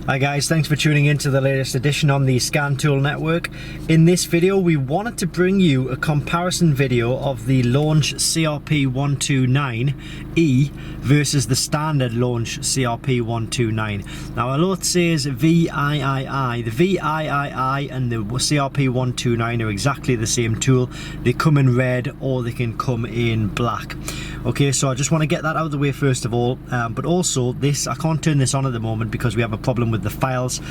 Hi guys, thanks for tuning in to the latest edition on the Scan Tool Network. In this video we wanted to bring you a comparison video of the launch CRP129e versus the standard launch CRP129. Now although it says VIII, the VIII and the CRP129 are exactly the same tool. They come in red or they can come in black. Okay, so I just want to get that out of the way first of all, but also this, I can't turn this on at the moment because we have a problem with the files.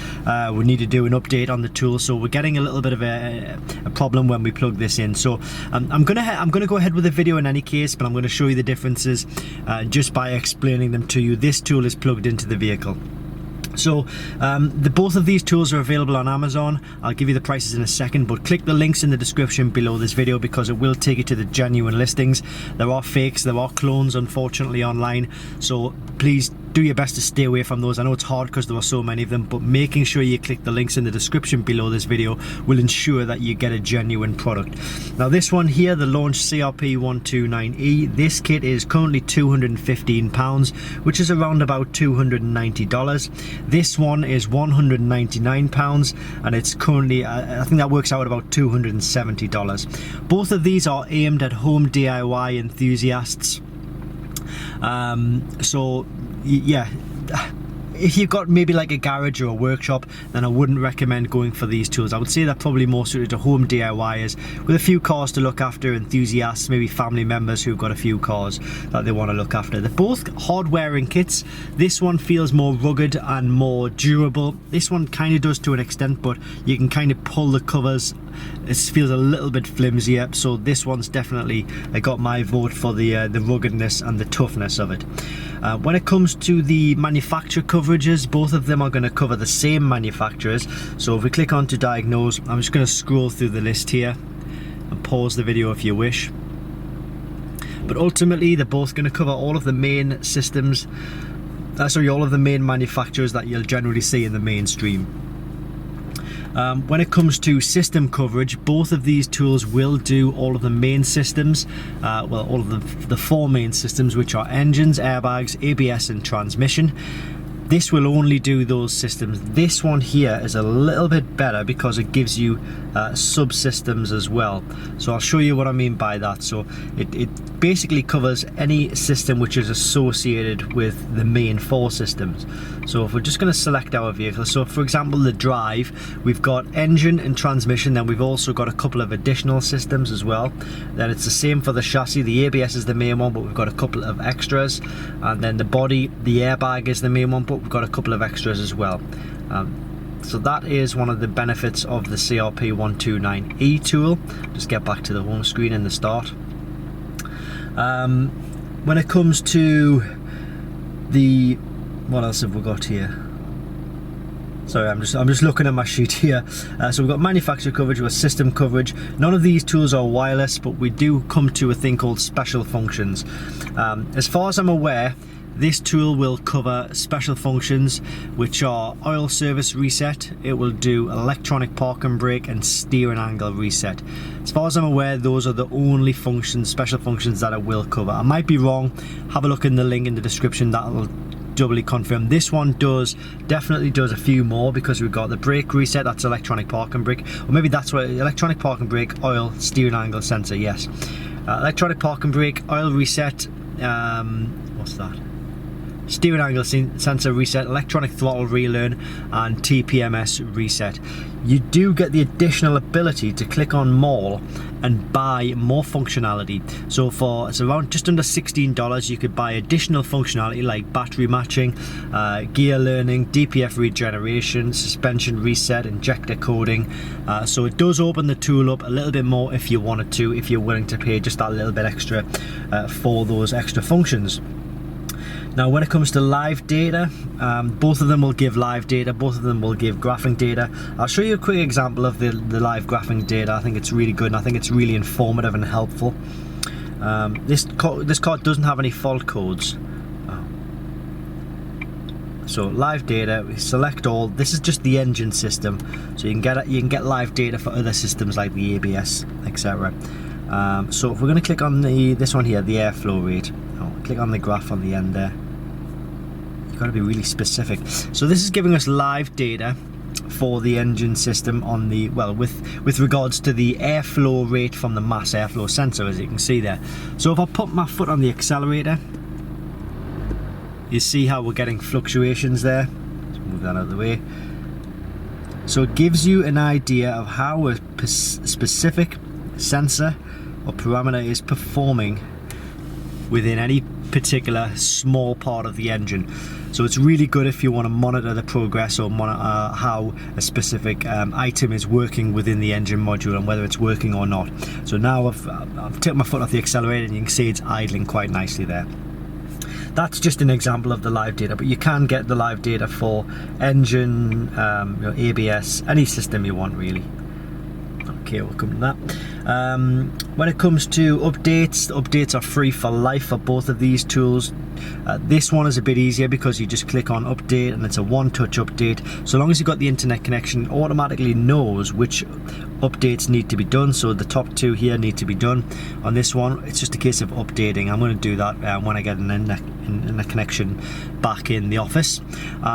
We need to do an update on the tool, so we're getting a little bit of a problem when we plug this in. So I'm gonna go ahead with the video in any case, but I'm going to show you the differences just by explaining them to you. This tool is plugged into the vehicle. So both of these tools are available on Amazon. I'll give you the prices in a second, but click the links in the description below this video because it will take you to the genuine listings. There are fakes, there are clones unfortunately online, so please do your best to stay away from those. I know it's hard because there are so many of them, but making sure you click the links in the description below this video will ensure that you get a genuine product. Now this one here, the launch CRP129e, this kit is currently £215, which is around about $290. This one is £199 and it's currently, I think that works out at about $270. Both of these are aimed at home DIY enthusiasts. So yeah, if you've got maybe like a garage or a workshop, then I wouldn't recommend going for these tools. I would say they're probably more suited to home DIYers with a few cars to look after, enthusiasts, maybe family members who've got a few cars that they want to look after. They're both hard-wearing kits. This one feels more rugged and more durable. This one kind of does to an extent, but you can kind of pull the covers. It feels a little bit flimsier, so this one's definitely got my vote for the ruggedness and the toughness of it. When it comes to the manufacturer coverages, both of them are going to cover the same manufacturers. So if we click on to diagnose, I'm just going to scroll through the list here and pause the video if you wish. But ultimately they're both going to cover all of the main systems, all of the main manufacturers that you'll generally see in the mainstream. When it comes to system coverage, both of these tools will do all of the main systems, well, all of the four main systems, which are engines, airbags, ABS and transmission. This will only do those systems. This one here is a little bit better because it gives you subsystems as well. So I'll show you what I mean by that. So it basically covers any system which is associated with the main four systems. So if we're just going to select our vehicle, so for example the drive, we've got engine and transmission, then we've also got a couple of additional systems as well. Then it's the same for the chassis. The ABS is the main one, but we've got a couple of extras, and then the body, the airbag is the main one, but we've got a couple of extras as well. So that is one of the benefits of the CRP129e tool. Just get back to the home screen in the start. When it comes to the, what else have we got here? Sorry, I'm just looking at my sheet here. So we've got manufacturer coverage, we've got system coverage. None of these tools are wireless, but we do come to a thing called special functions. As far as I'm aware, this tool will cover special functions, which are oil service reset. It will do electronic park and brake and steering angle reset. As far as I'm aware, those are the only functions, special functions that it will cover. I might be wrong. Have a look in the link in the description. That'll doubly confirm. This one definitely does a few more because we've got the brake reset, that's electronic park and brake, or maybe that's what electronic park and brake, oil, steering angle sensor. Yes, electronic park and brake, oil reset, what's that? Steering angle sensor reset, electronic throttle relearn and TPMS reset. You do get the additional ability to click on more and buy more functionality. So for it's around just under $16 you could buy additional functionality like battery matching, gear learning, DPF regeneration, suspension reset, injector coding. So it does open the tool up a little bit more if you wanted to, if you're willing to pay just that little bit extra for those extra functions. Now when it comes to live data, both of them will give live data, both of them will give graphing data. I'll show you a quick example of the live graphing data. I think it's really good and I think it's really informative and helpful. This car doesn't have any fault codes. So live data, we select all. This is just the engine system, so you can get live data for other systems like the ABS, etc. So if we're going to click on this one here, the airflow rate, click on the graph on the end there. you've got to be really specific. So this is giving us live data for the engine system on the, well, with regards to the airflow rate from the mass airflow sensor, as you can see there. So if I put my foot on the accelerator, you see how we're getting fluctuations there. Let's move that out of the way. So it gives you an idea of how a specific sensor or parameter is performing within any particular small part of the engine. So it's really good if you want to monitor the progress or monitor how a specific item is working within the engine module and whether it's working or not. So now I've taken my foot off the accelerator and you can see it's idling quite nicely there. That's just an example of the live data, but you can get the live data for engine, ABS, any system you want really. Okay, we'll come to that. When it comes to updates, the updates are free for life for both of these tools. This one is a bit easier because you just click on update and it's a one-touch update. So long as you've got the internet connection, it automatically knows which updates need to be done. So the top two here need to be done. On this one, it's just a case of updating. I'm going to do that when I get an internet connection back in the office.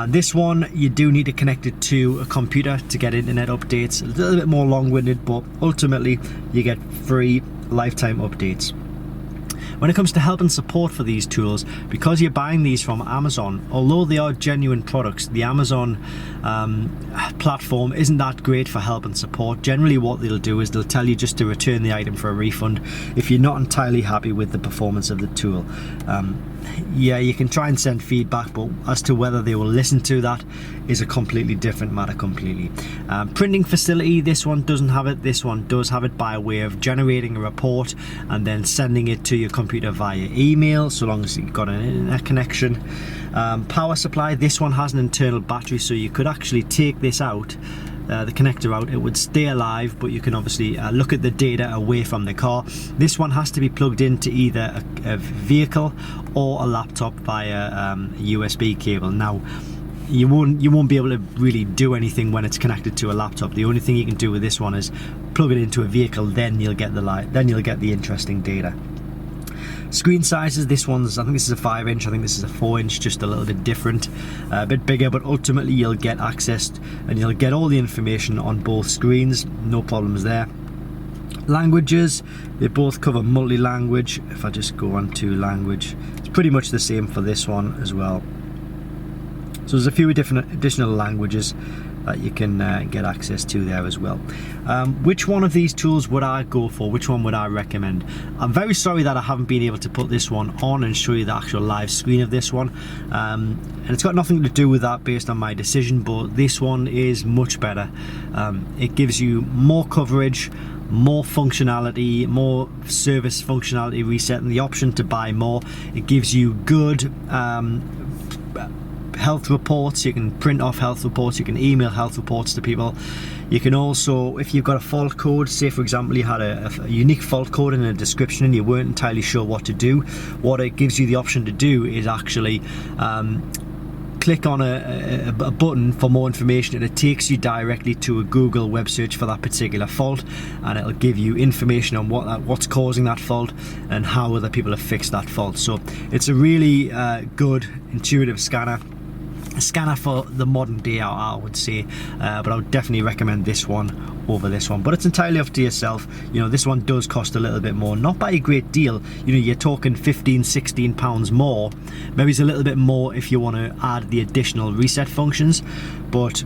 This one, you do need to connect it to a computer to get internet updates. A little bit more long-winded, but ultimately you get free lifetime updates. When it comes to help and support for these tools, because you're buying these from Amazon, although they are genuine products, the Amazon platform isn't that great for help and support. Generally what they'll do is they'll tell you just to return the item for a refund if you're not entirely happy with the performance of the tool. Yeah, you can try and send feedback, but as to whether they will listen to that is a completely different matter completely. Printing facility, this one doesn't have it. This one does have it by way of generating a report and then sending it to your computer via email, so long as you've got an internet connection. Power supply, this one has an internal battery, so you could actually take this out, the connector out. It would stay alive, but you can obviously look at the data away from the car. This one has to be plugged into either a vehicle or a laptop via a USB cable. Now you won't be able to really do anything when it's connected to a laptop. The only thing you can do with this one is plug it into a vehicle, then you'll get the interesting data. Screen sizes, this one's, I think this is a 5-inch, I think this is a 4-inch, just a little bit different, a bit bigger, but ultimately you'll get access and you'll get all the information on both screens, no problems there. Languages, they both cover multi-language. If I just go on to language, it's pretty much the same for this one as well. So there's a few different additional languages that you can get access to there as well. Which one of these tools would I go for? Which one would I recommend? I'm very sorry that I haven't been able to put this one on and show you the actual live screen of this one, and it's got nothing to do with that based on my decision, but this one is much better. It gives you more coverage, more functionality, more service functionality reset, and the option to buy more. It gives you good health reports. You can print off health reports, you can email health reports to people. You can also, if you've got a fault code, say for example you had a unique fault code in a description and you weren't entirely sure what to do, what it gives you the option to do is actually click on a button for more information, and it takes you directly to a Google web search for that particular fault, and it'll give you information on what's causing that fault and how other people have fixed that fault. So it's a really good intuitive scanner. A scanner for the modern day, I would say, but I would definitely recommend this one over this one, but it's entirely up to yourself. You know, this one does cost a little bit more, not by a great deal. You know, you're talking 15-16 pounds more. Maybe it's a little bit more if you want to add the additional reset functions, but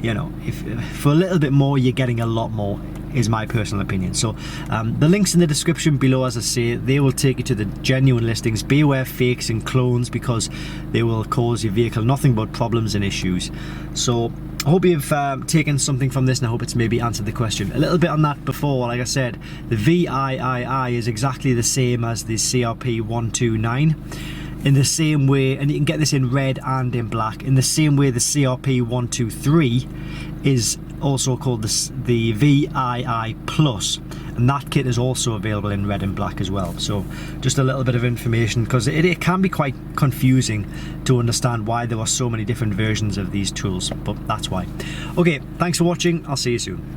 you know, if for a little bit more you're getting a lot more, is my personal opinion. So the links in the description below, as I say, they will take you to the genuine listings. Beware fakes and clones, because they will cause your vehicle nothing but problems and issues. So I hope you've taken something from this, and I hope it's maybe answered the question. A little bit on that before, like I said, the VIII is exactly the same as the CRP129. In the same way, and you can get this in red and in black, in the same way the CRP123 is also called the VII Plus, and that kit is also available in red and black as well. So just a little bit of information, because it can be quite confusing to understand why there are so many different versions of these tools, but that's why. Okay, thanks for watching, I'll see you soon.